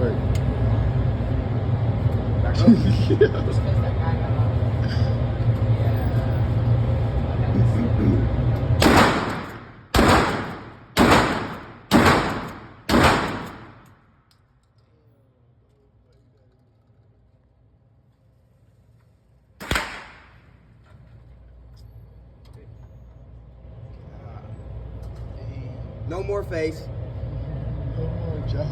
work. Back up. No more face. No more, Joe.